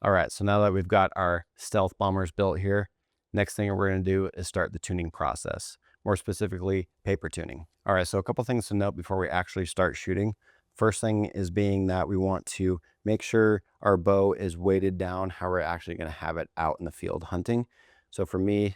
All right, so now that we've got our stealth bombers built here, next thing we're going to do is start the tuning process, more specifically paper tuning. All right, so a couple things to note before we actually start shooting. First thing is being that we want to make sure our bow is weighted down how we're actually going to have it out in the field hunting. So for me,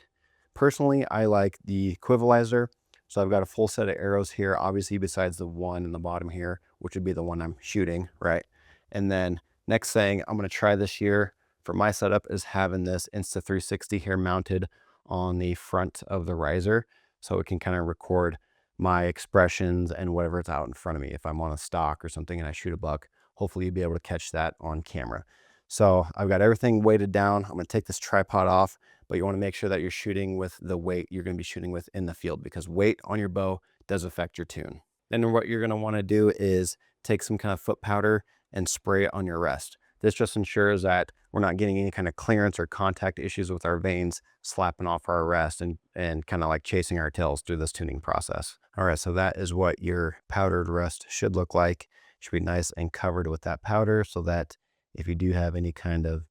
personally, I like the Quivalizer. So I've got a full set of arrows here, obviously besides the one in the bottom here, which would be the one I'm shooting, right? And then next thing I'm going to try this year for my setup is having this Insta360 here mounted on the front of the riser, so it can kind of record my expressions and whatever's out in front of me. If I'm on a stalk or something and I shoot a buck, hopefully you'll be able to catch that on camera. So I've got everything weighted down. I'm going to take this tripod off, but you want to make sure that you're shooting with the weight you're going to be shooting with in the field, because weight on your bow does affect your tune. Then what you're going to want to do is take some kind of foot powder and spray it on your rest. This just ensures that we're not getting any kind of clearance or contact issues with our vanes slapping off our rest and kind of like chasing our tails through this tuning process. All right, so that is what your powdered rest should look like. It should be nice and covered with that powder, so that if you do have any kind of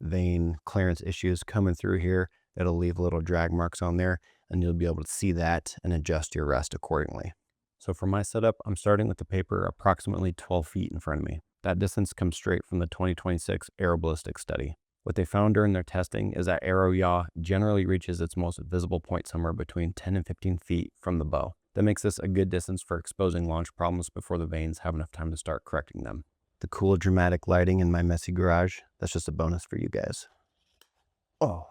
vane clearance issues coming through here, it'll leave little drag marks on there, and you'll be able to see that and adjust your rest accordingly. So for my setup, I'm starting with the paper approximately 12 feet in front of me. That distance comes straight from the 2026 Aero Ballistics study. What they found during their testing is that arrow yaw generally reaches its most visible point somewhere between 10 and 15 feet from the bow. That makes this a good distance for exposing launch problems before the vanes have enough time to start correcting them. The cool dramatic lighting in my messy garage, that's just a bonus for you guys. Oh.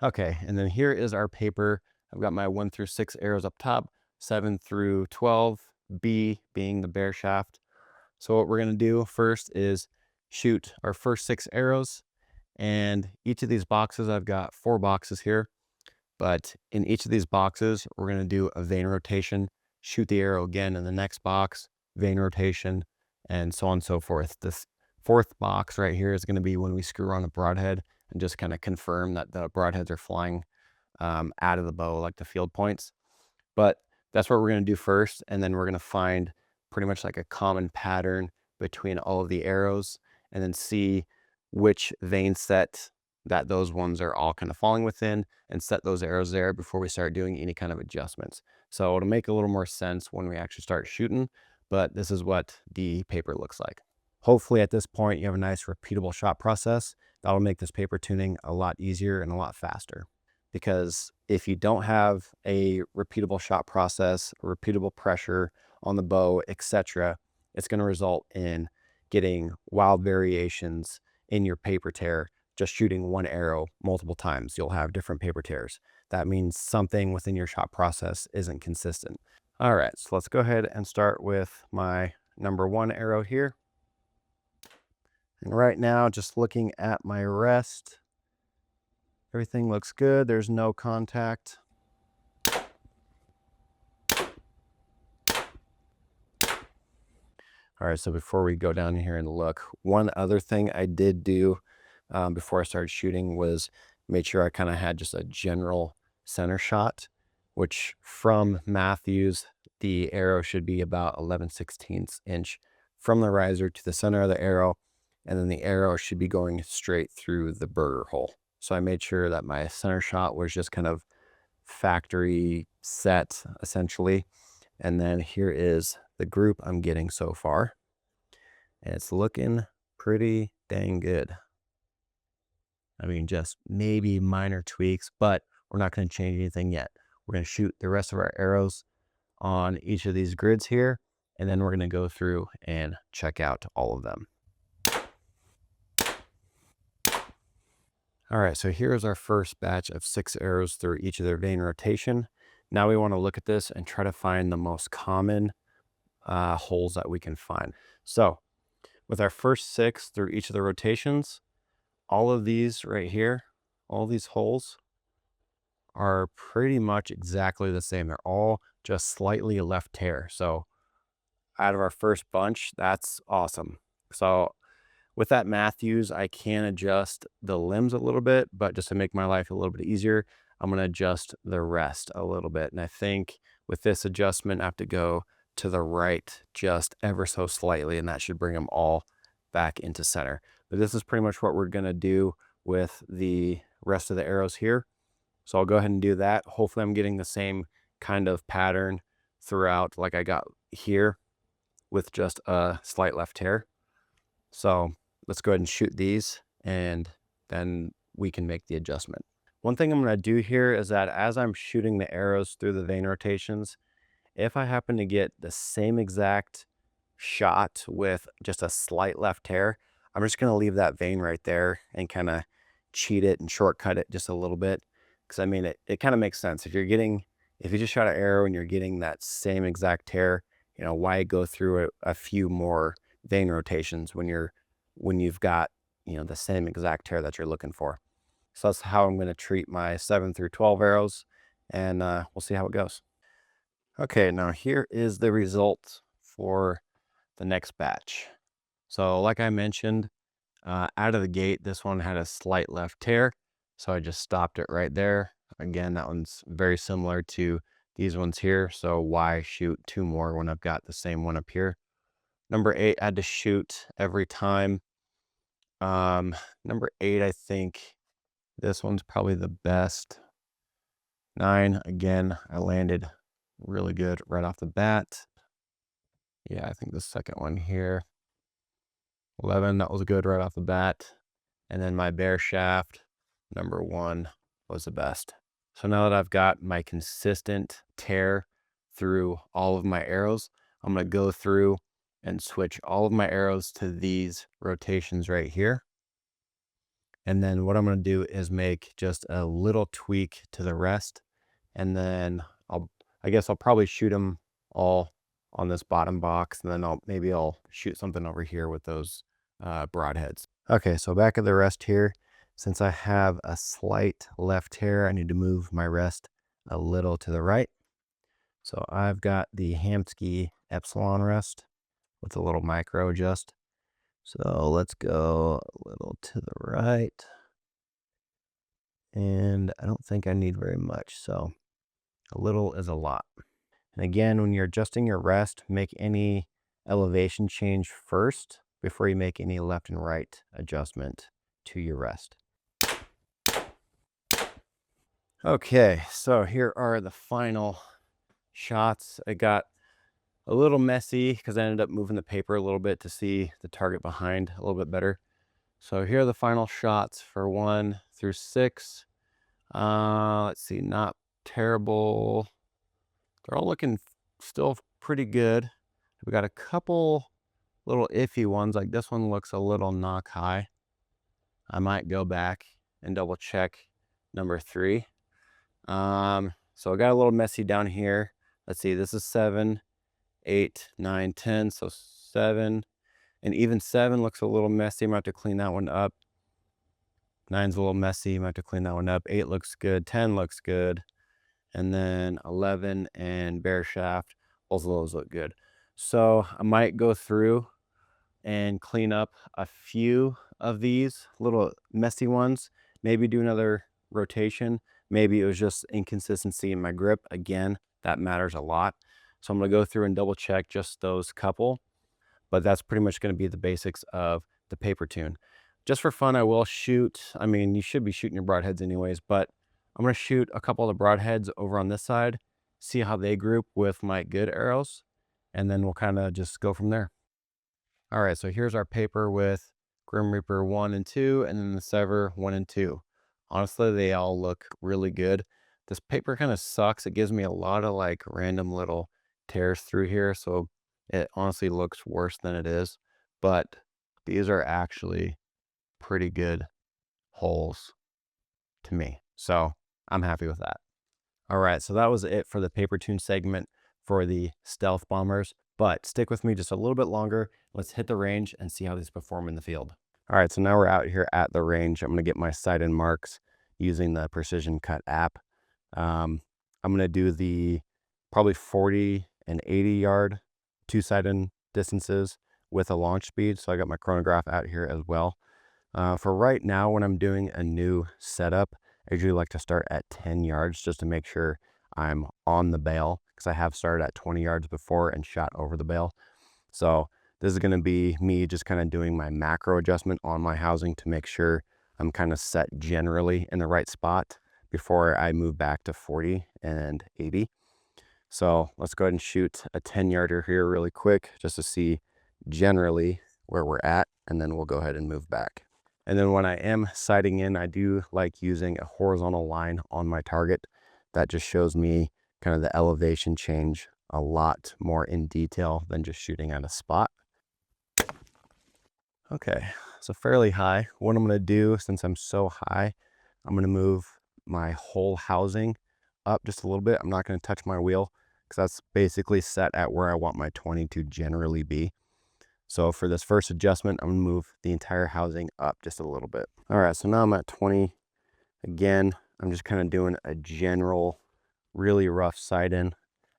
Okay, and then here is our paper. I've got my 1 through 6 arrows up top, 7 through 12, B being the bear shaft. So what we're going to do first is shoot our first 6 arrows, and each of these boxes, I've got 4 boxes here, but in each of these boxes, we're going to do a vane rotation, shoot the arrow again in the next box, vane rotation, and so on and so forth. This 4th box right here is going to be when we screw on a broadhead and just kind of confirm that the broadheads are flying out of the bow like the field points. But that's what we're going to do first, and then we're going to find pretty much like a common pattern between all of the arrows, and then see which vane set that those ones are all kind of falling within, and set those arrows there before we start doing any kind of adjustments. So it'll make a little more sense when we actually start shooting, but this is what the paper looks like. Hopefully at this point you have a nice repeatable shot process. That'll make this paper tuning a lot easier and a lot faster. Because if you don't have a repeatable shot process, a repeatable pressure on the bow, etc., it's going to result in getting wild variations in your paper tear. Just shooting one arrow multiple times, you'll have different paper tears. That means something within your shot process isn't consistent. All right, so let's go ahead and start with my number 1 arrow here. And right now, just looking at my rest, everything looks good. There's no contact. All right, so before we go down here and look, one other thing I did do before I started shooting was made sure I kind of had just a general center shot, which from Mathews, the arrow should be about 11/16 inch from the riser to the center of the arrow, and then the arrow should be going straight through the burger hole. So I made sure that my center shot was just kind of factory set, essentially. And then here is the group I'm getting so far, and it's looking pretty dang good. I mean, just maybe minor tweaks, but we're not going to change anything yet. We're going to shoot the rest of our arrows on each of these grids here, and then we're going to go through and check out all of them. All right, so here's our first batch of 6 arrows through each of their vane rotation. Now we want to look at this and try to find the most common holes that we can find. So with our first 6 through each of the rotations, all of these right here, all these holes are pretty much exactly the same. They're all just slightly left tear. So out of our first bunch, that's awesome. So with that Mathews, I can adjust the limbs a little bit, but just to make my life a little bit easier, I'm going to adjust the rest a little bit. And I think with this adjustment, I have to go to the right just ever so slightly, and that should bring them all back into center. But this is pretty much what we're going to do with the rest of the arrows here. So I'll go ahead and do that. Hopefully I'm getting the same kind of pattern throughout like I got here with just a slight left tear. So let's go ahead and shoot these and then we can make the adjustment. One thing I'm going to do here is that as I'm shooting the arrows through the vein rotations, if I happen to get the same exact shot with just a slight left tear, I'm just going to leave that vein right there and kind of cheat it and shortcut it just a little bit. Because I mean, it kind of makes sense. If you just shot an arrow and you're getting that same exact tear, you know, why go through a few more vein rotations when you've got, you know, the same exact tear that you're looking for. So that's how I'm going to treat my 7 through 12 arrows, and we'll see how it goes. Okay, now here is the result for the next batch. So like I mentioned, out of the gate, this one had a slight left tear, so I just stopped it right there. Again, that one's very similar to these ones here, so why shoot two more when I've got the same one up here? Number 8, I had to shoot every time. Number 8, I think this one's probably the best. 9, again, I landed really good right off the bat. Yeah, I think the second one here. 11, that was good right off the bat. And then my bear shaft, number 1, was the best. So now that I've got my consistent tear through all of my arrows, I'm going to go through and switch all of my arrows to these rotations right here. And then what I'm going to do is make just a little tweak to the rest. And then I guess I'll probably shoot them all on this bottom box. And then maybe I'll shoot something over here with those broadheads. Okay, so back at the rest here. Since I have a slight left tear, I need to move my rest a little to the right. So I've got the Hamskea Epsilon rest with a little micro adjust. So let's go a little to the right. And I don't think I need very much, so a little is a lot. And again, when you're adjusting your rest, make any elevation change first before you make any left and right adjustment to your rest. Okay, so here are the final shots. I got a little messy because I ended up moving the paper a little bit to see the target behind a little bit better. So here are the final shots for 1 through 6. Let's see, not terrible. They're all looking still pretty good. We got a couple little iffy ones, like this one looks a little knock high. I might go back and double check number 3. So I got a little messy down here. Let's see, this is 7, 8, 9, 10, so 7. And even 7 looks a little messy. I might have to clean that one up. 9's a little messy. I might have to clean that one up. 8 looks good. 10 looks good. And then 11 and bear shaft, both of those look good. So I might go through and clean up a few of these little messy ones. Maybe do another rotation. Maybe it was just inconsistency in my grip. Again, that matters a lot. So I'm going to go through and double check just those couple. But that's pretty much going to be the basics of the paper tune. Just for fun, I will shoot. I mean, you should be shooting your broadheads anyways, but I'm going to shoot a couple of the broadheads over on this side, see how they group with my good arrows, and then we'll kind of just go from there. All right, so here's our paper with Grim Reaper 1 and 2, and then the Sevr 1 and 2. Honestly, they all look really good. This paper kind of sucks. It gives me a lot of like random little tears through here, so it honestly looks worse than it is. But these are actually pretty good holes to me, so I'm happy with that. All right, so that was it for the paper tune segment for the stealth bombers, but stick with me just a little bit longer. Let's hit the range and see how these perform in the field. All right, so now we're out here at the range. I'm going to get my sight-in marks using the Precision Cut app. I'm going to do the probably 40 and 80 yard two sight-in distances with a launch speed. So I got my chronograph out here as well. For right now, when I'm doing a new setup, I usually like to start at 10 yards just to make sure I'm on the bale, because I have started at 20 yards before and shot over the bale. So This is going to be me just kind of doing my macro adjustment on my housing to make sure I'm kind of set generally in the right spot before I move back to 40 and 80. So let's go ahead and shoot a 10-yarder here really quick just to see generally where we're at, and then we'll go ahead and move back. And then when I am sighting in, I do like using a horizontal line on my target. That just shows me kind of the elevation change a lot more in detail than just shooting at a spot. Okay, so fairly high. What I'm going to do, since I'm so high, I'm going to move my whole housing up just a little bit. I'm not going to touch my wheel because that's basically set at where I want my 20 to generally be. So for this first adjustment, I'm going to move the entire housing up just a little bit. All right, so now I'm at 20. Again, I'm just kind of doing a general, really rough sight in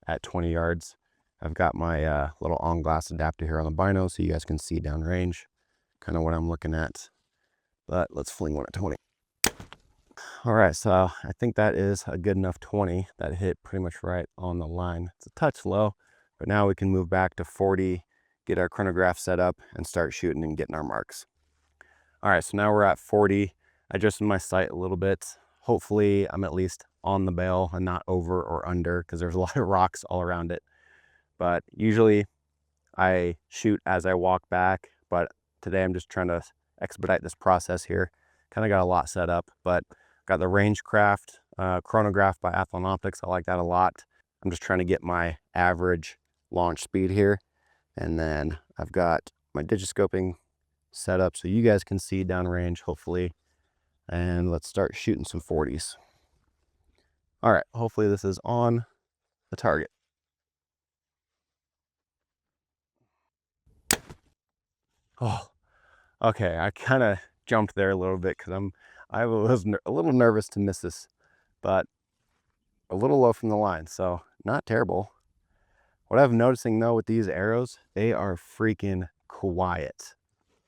at 20 yards. I've got my little on-glass adapter here on the bino so you guys can see downrange kind of what I'm looking at. But let's fling one at 20. All right, so I think that is a good enough 20. That hit pretty much right on the line. It's a touch low, but now we can move back to 40, get our chronograph set up, and start shooting and getting our marks. All right, so now we're at 40. I adjusted my sight a little bit. Hopefully I'm at least on the bale and not over or under because there's a lot of rocks all around it. But usually I shoot as I walk back, but today I'm just trying to expedite this process here. Kind of got a lot set up, but got the Rangecraft chronograph by Athlon Optics. I like that a lot. I'm just trying to get my average launch speed here. And then I've got my digiscoping set up so you guys can see downrange, hopefully. And let's start shooting some 40s. All right, hopefully this is on the target. Oh, okay, I kind of jumped there a little bit because I was a little nervous to miss this, but a little low from the line, so not terrible. What I'm noticing though with these arrows, they are freaking quiet.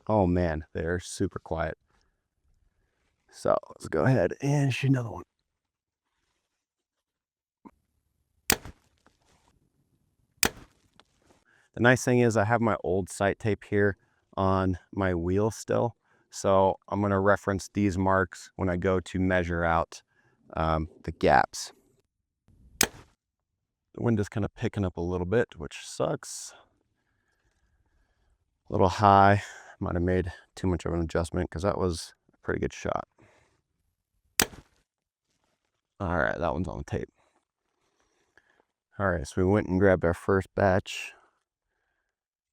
Oh man, they're super quiet. So let's go ahead and shoot another one. The nice thing is I have my old sight tape here on my wheel still. So I'm gonna reference these marks when I go to measure out the gaps. The wind is kind of picking up a little bit, which sucks. A little high, might have made too much of an adjustment because that was a pretty good shot. All right, that one's on the tape. All right, so we went and grabbed our first batch.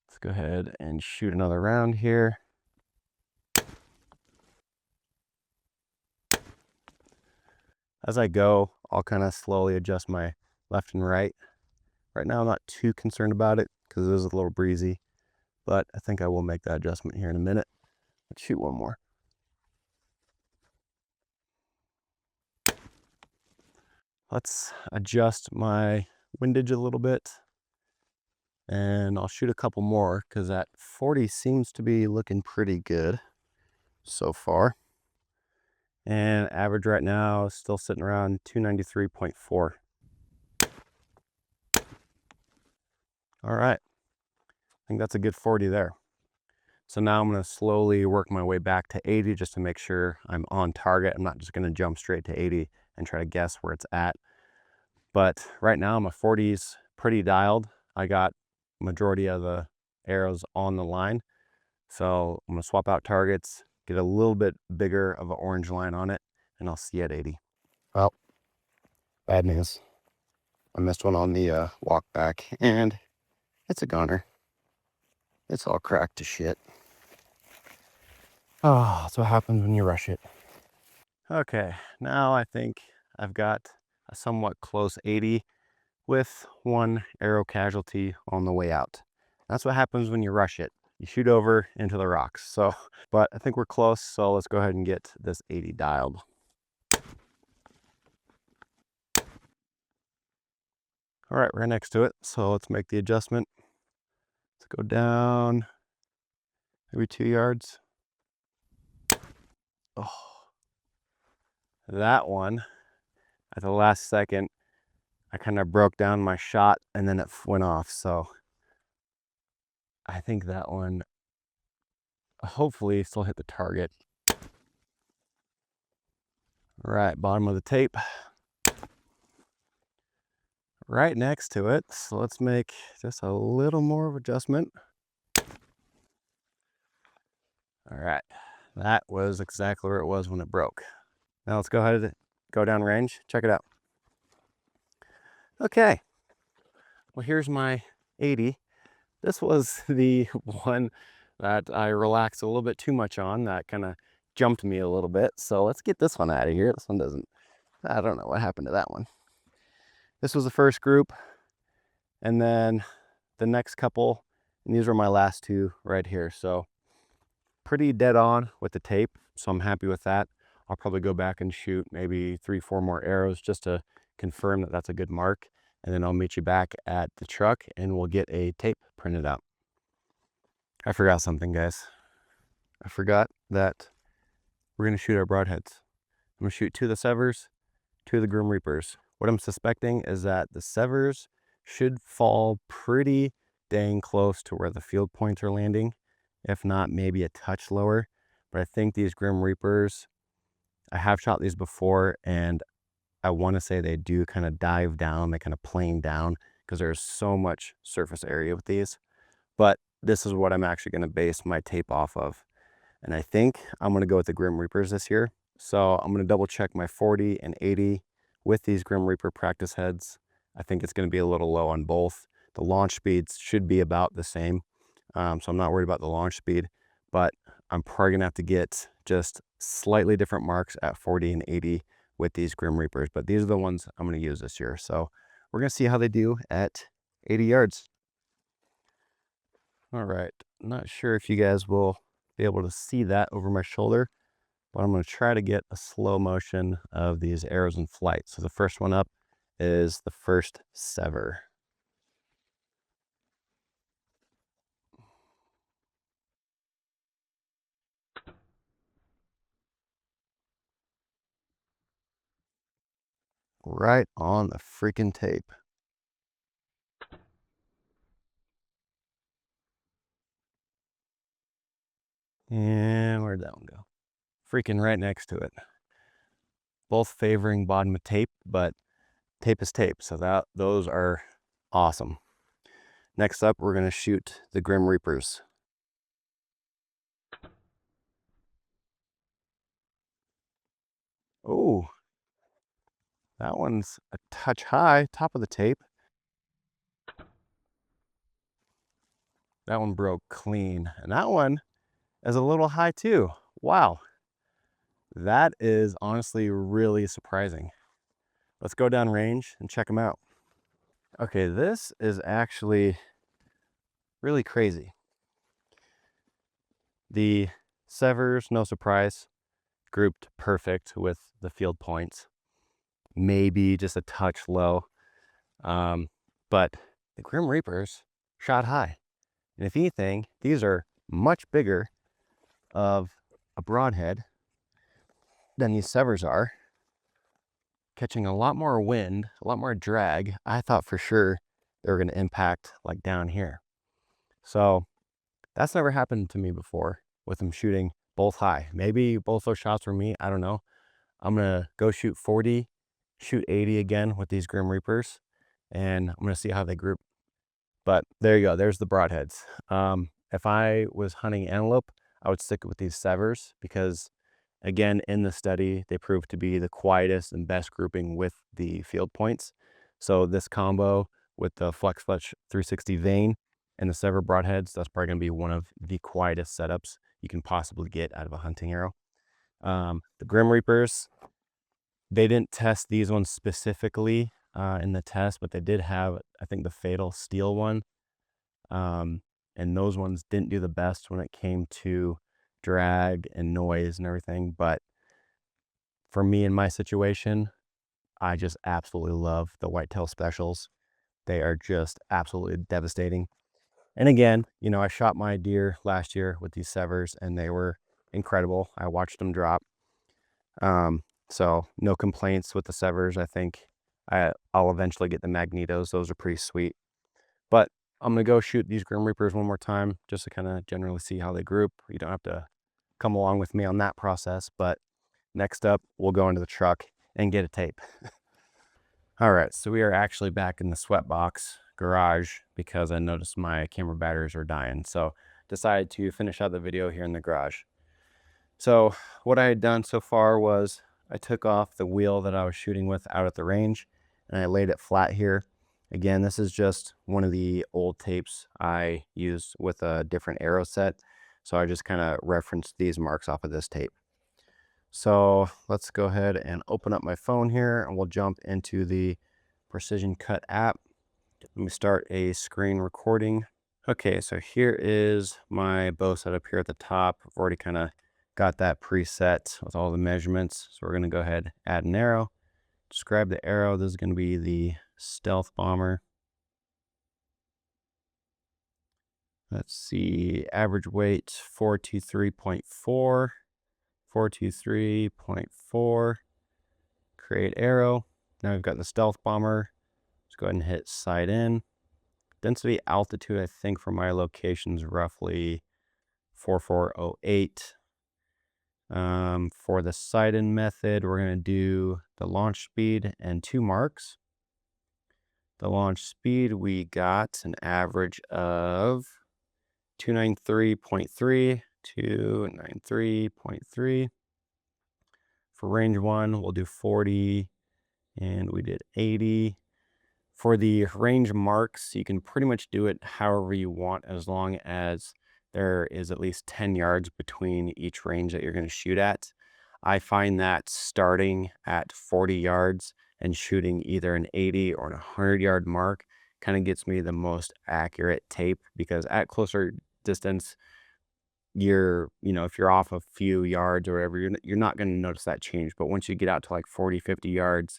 Let's go ahead and shoot another round here. As I go, I'll kind of slowly adjust my left and right. Right now, I'm not too concerned about it because it is a little breezy, but I think I will make that adjustment here in a minute. Let's shoot one more. Let's adjust my windage a little bit, and I'll shoot a couple more because that 40 seems to be looking pretty good so far. And average right now is still sitting around 293.4. All right, I think that's a good 40 there. So now I'm going to slowly work my way back to 80 just to make sure I'm on target. I'm not just going to jump straight to 80 and try to guess where it's at. But right now my 40's pretty dialed. I got majority of the arrows on the line. So I'm going to swap out targets, get a little bit bigger of an orange line on it, and I'll see you at 80. Well, bad news. I missed one on the walk back, and it's a goner. It's all cracked to shit. Oh, that's what happens when you rush it. Okay, now I think I've got a somewhat close 80 with one arrow casualty on the way out. That's what happens when you rush it. You shoot over into the rocks. So, but I think we're close, so let's go ahead and get this 80 dialed. All right, we're next to it, so let's make the adjustment. Let's go down maybe 2 yards. Oh, that one at the last second, I kind of broke down my shot and then it went off. So I think that one hopefully still hit the target. Right, bottom of the tape. Right next to it. So let's make just a little more of adjustment. All right, that was exactly where it was when it broke. Now let's go ahead and go down range. Check it out. Okay, well here's my 80. This was the one that I relaxed a little bit too much on. That kind of jumped me a little bit. So let's get this one out of here. This one doesn't, I don't know what happened to that one. This was the first group. And then the next couple, and these were my last two right here. So pretty dead on with the tape. So I'm happy with that. I'll probably go back and shoot maybe 3-4 more arrows just to confirm that that's a good mark. And then I'll meet you back at the truck and we'll get a tape printed out. I forgot something, guys. I forgot that we're gonna shoot our broadheads. I'm gonna shoot 2 of the Sevrs, 2 of the Grim Reapers. What I'm suspecting is that the Sevrs should fall pretty dang close to where the field points are landing. If not, maybe a touch lower. But I think these Grim Reapers, I have shot these before and I want to say they do kind of dive down, they kind of plane down because there's so much surface area with these. But this is what I'm actually going to base my tape off of. And I think I'm going to go with the Grim Reapers this year. So I'm going to double check my 40 and 80 with these Grim Reaper practice heads. I think it's going to be a little low on both. The launch speeds should be about the same. So I'm not worried about the launch speed, but I'm probably going to have to get just slightly different marks at 40 and 80 with these Grim Reapers. But these are the ones I'm going to use this year. So we're going to see how they do at 80 yards. All right. Not sure if you guys will be able to see that over my shoulder, but I'm going to try to get a slow motion of these arrows in flight. So the first one up is the first Sevr. Right on the freaking tape. And where'd that one go? Freaking right next to it. Both favoring bottom of tape, but tape is tape, so those are awesome. Next up, we're going to shoot the Grim Reapers. Oh, that one's a touch high, top of the tape. That one broke clean, and that one is a little high too. Wow, that is honestly really surprising. Let's go down range and check them out. Okay, this is actually really crazy. The Sevrs, no surprise, grouped perfect with the field points. Maybe just a touch low, but the Grim Reapers shot high. And if anything, these are much bigger of a broadhead than these Sevrs are, catching a lot more wind, a lot more drag. I thought for sure they were going to impact like down here. So that's never happened to me before with them shooting both high. Maybe both those shots were me, I don't know. I'm going to go shoot 40, shoot 80 again with these Grim Reapers, and I'm going to see how they group. But there you go, there's the broadheads. If I was hunting antelope, I would stick with these Sevrs because, again, in the study, they proved to be the quietest and best grouping with the field points. So this combo with the Fletch 360 vane and the Sevr broadheads, that's probably going to be one of the quietest setups you can possibly get out of a hunting arrow. The Grim Reapers, they didn't test these ones specifically in the test, but they did have, I think, the fatal steel one. And those ones didn't do the best when it came to drag and noise and everything. But for me in my situation, I just absolutely love the Whitetail Specials. They are just absolutely devastating. And again, you know, I shot my deer last year with these Sevrs and they were incredible. I watched them drop. So no complaints with the Sevrs. I think I'll eventually get the Magnetos. Those are pretty sweet. But I'm gonna go shoot these Grim Reapers one more time just to kind of generally see how they group. You don't have to come along with me on that process, but next up, we'll go into the truck and get a tape. All right, so we are actually back in the sweatbox garage because I noticed my camera batteries are dying. So decided to finish out the video here in the garage. So what I had done so far was I took off the wheel that I was shooting with out at the range and I laid it flat here. Again, this is just one of the old tapes I used with a different arrow set. So I just kind of referenced these marks off of this tape. So let's go ahead and open up my phone here and we'll jump into the Precision Cut app. Let me start a screen recording. Okay, so here is my bow setup here at the top. I've already kind of got that preset with all the measurements. So we're going to go ahead, add an arrow, describe the arrow. This is going to be the Stealth Bomber. Let's see, average weight 423.4. 423.4, create arrow. Now we've got the Stealth Bomber. Let's go ahead and hit sight in. Density altitude, I think for my location is roughly 4408. For the sight in method, we're going to do the launch speed and 2 marks. The launch speed, we got an average of 293.3. 293.3. For range 1, we'll do 40, and we did 80. For the range marks, you can pretty much do it however you want as long as there is at least 10 yards between each range that you're going to shoot at. I find that starting at 40 yards and shooting either an 80 or an 100-yard mark kind of gets me the most accurate tape, because at closer distance, if you're off a few yards or whatever, you're not going to notice that change. But once you get out to like 40, 50 yards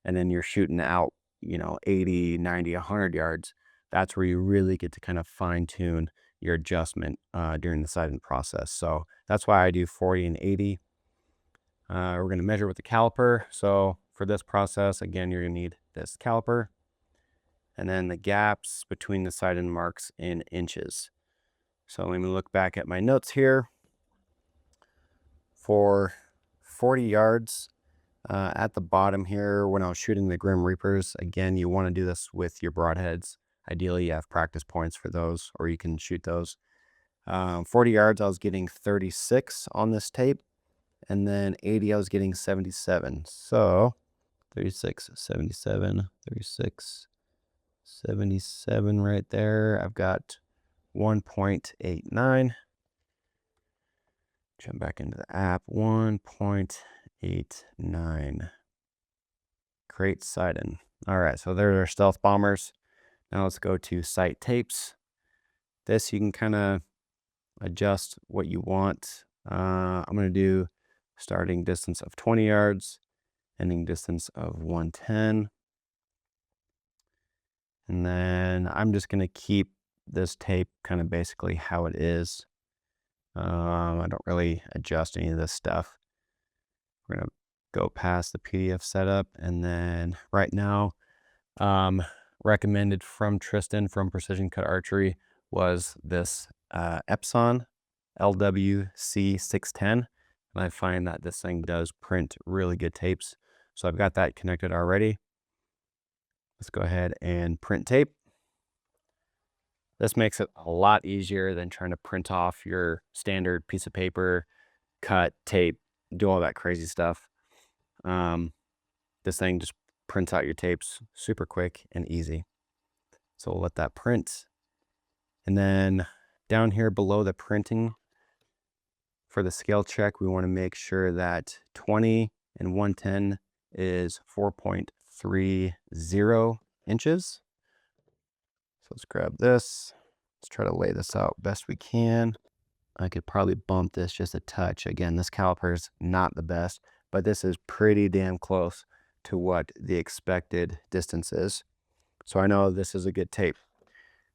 and then you're shooting out, 80, 90, 100 yards, that's where you really get to kind of fine tune your adjustment during the sighting process. So that's why I do 40 and 80. We're going to measure with the caliper. So for this process, again, you're going to need this caliper and then the gaps between the sighting marks in inches. So let me look back at my notes here. For 40 yards, at the bottom here, when I was shooting the Grim Reapers, again, you want to do this with your broadheads. Ideally, you have practice points for those, or you can shoot those. 40 yards, I was getting 36 on this tape, and then 80, I was getting 77. So 36, 77, 36, 77 right there. I've got 1.89. Jump back into the app. 1.89. Create sight-in. All right, so there are Stealth Bombers. Now let's go to sight tapes. This you can kind of adjust what you want. I'm going to do starting distance of 20 yards, ending distance of 110. And then I'm just going to keep this tape kind of basically how it is. I don't really adjust any of this stuff. We're going to go past the PDF setup, and then right now, recommended from Tristan from Precision Cut Archery was this Epsilon LWC 610, and I find that this thing does print really good tapes. So I've got that connected already. Let's go ahead and print tape. This makes it a lot easier than trying to print off your standard piece of paper, cut, tape, do all that crazy stuff. This thing just prints out your tapes super quick and easy. So we'll let that print. And then down here below the printing, for the scale check, we want to make sure that 20 and 110 is 4.30 inches. So let's grab this. Let's try to lay this out best we can. I could probably bump this just a touch. Again, this caliper is not the best, but this is pretty damn close to what the expected distance is. So I know this is a good tape.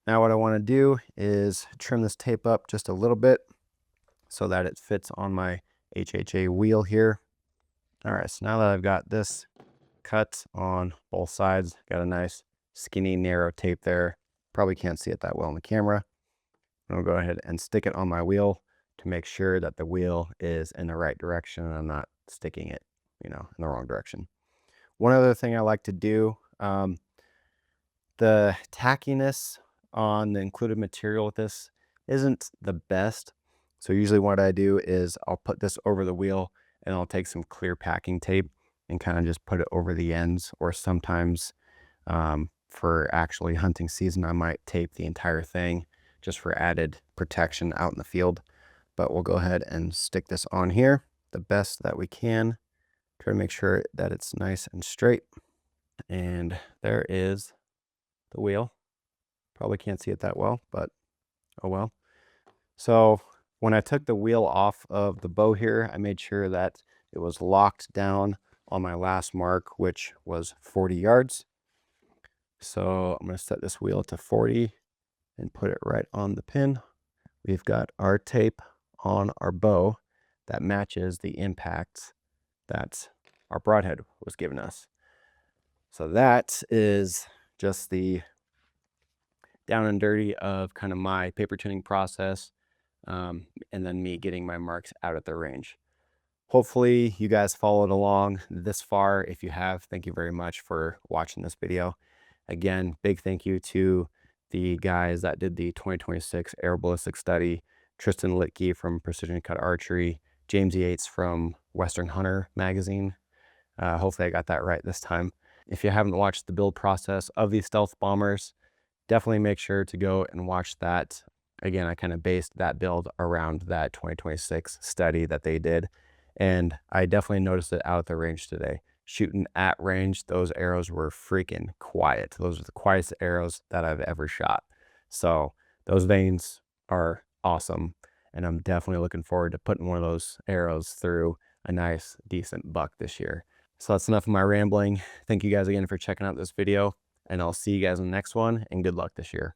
Now what I want to do is trim this tape up just a little bit so that it fits on my HHA wheel here. All right, so now that I've got this cut on both sides, got a nice skinny narrow tape there. Probably can't see it that well in the camera. I'll go ahead and stick it on my wheel to make sure that the wheel is in the right direction and I'm not sticking it, in the wrong direction. One other thing I like to do, the tackiness on the included material with this isn't the best. So usually what I do is I'll put this over the wheel and I'll take some clear packing tape and kind of just put it over the ends, or sometimes for actually hunting season, I might tape the entire thing just for added protection out in the field. But we'll go ahead and stick this on here the best that we can. Try to make sure that it's nice and straight. And there is the wheel. Probably can't see it that well, but oh well. So when I took the wheel off of the bow here, I made sure that it was locked down on my last mark, which was 40 yards. So I'm going to set this wheel to 40 and put it right on the pin. We've got our tape on our bow that matches the impact that our broadhead was giving us. So that is just the down and dirty of kind of my paper tuning process, and then me getting my marks out at the range. Hopefully you guys followed along this far. If you have, thank you very much for watching this video. Again, big thank you to the guys that did the 2026 Air Ballistic Study, Tristan Litke from Precision Cut Archery, James Yates from Western Hunter magazine. Hopefully I got that right this time. If you haven't watched the build process of these stealth bombers, definitely make sure to go and watch that. Again, I kind of based that build around that 2026 study that they did. And I definitely noticed it out at the range today. Shooting at range, those arrows were freaking quiet. Those are the quietest arrows that I've ever shot. So those veins are awesome. And I'm definitely looking forward to putting one of those arrows through a nice, decent buck this year. So that's enough of my rambling. Thank you guys again for checking out this video, and I'll see you guys in the next one, and good luck this year.